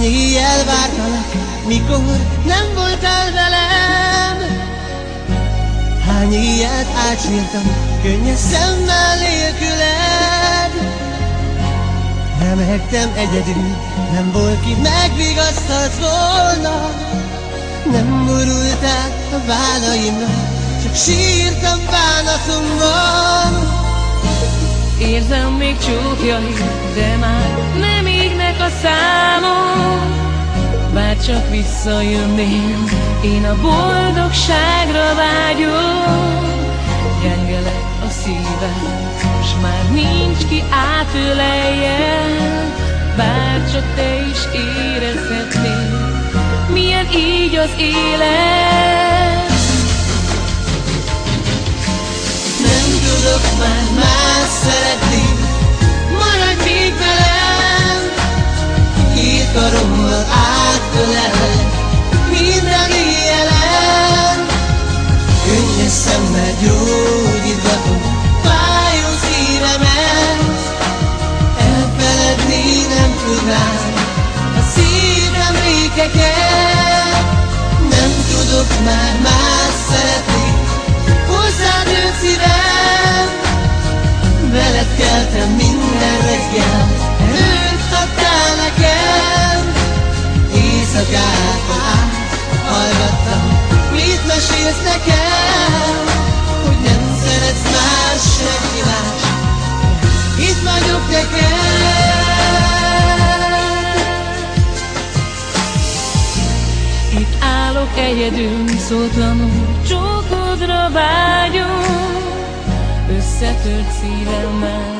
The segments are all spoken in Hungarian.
Hány éjjel vártalak, mikor nem voltál velem. Hány éjjelt átsírtam, könnyes szemmel nélküled. Remegtem egyedül, nem volt ki megvigasztalt volna. Nem borultál a vállaimra, csak sírtam bánatomban. Érzem még csókjaid, de már nem égnek a számom. Bár csak visszajönnél, én a boldogságra vágyom. Gyenge lett a szívem, s már nincs ki átöleljen. Bár csak te is érezhetnél, milyen így az élet. Nem tudok már más szeretni, maradj még velem. Két karommal átölellek minden éjjelen. Könnyes szemmel gyógyítgatom fájó szívemet. Elfeledni nem tudnám a szív emlékeket. Nem tudok már más szeretni, hozzád nőtt szívem. Veled keltem minden reggel, erőt adtál nekem. Éjszakákon át hallgattam, mit mesélsz nekem, hogy nem szeretsz más, senki más. Itt vagyok neked. Itt állok egyedül, szótlanul csókodra vágyom. Összetört szívemmel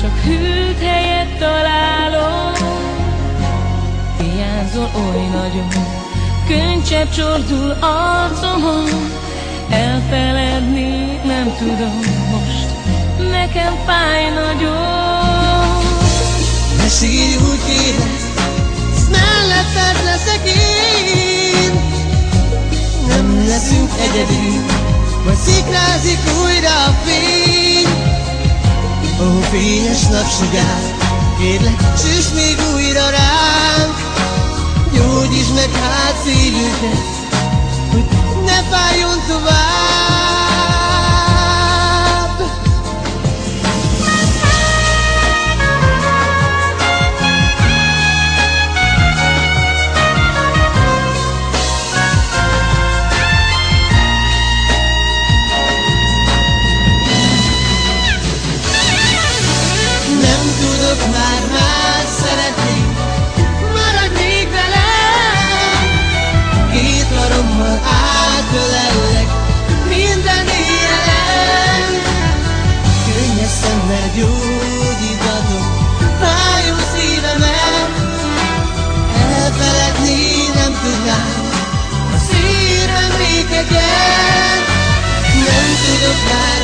csak hűlt helyet találom. Hiányzol oly nagyon, könycsepp csordul arcomon. Elfeledni nem tudom most, nekem fáj nagyon. Ne sírj, úgy kérlek, s melletted leszek én. Nem leszünk egyedül, majd szikrázik újra a fény. Ó, fényes napsugár, kérlek, süss még újra ránk. Gyógyítsd meg hát szívünket, hogy ne fájjon tovább. Már más szeretni, maradj még velem. Két karommal átölellek minden éjjelen. Könnyes szemmel gyógyítatom fájó szívemet. Elfeledni nem tudnám a szív emlékeket. Nem tudok már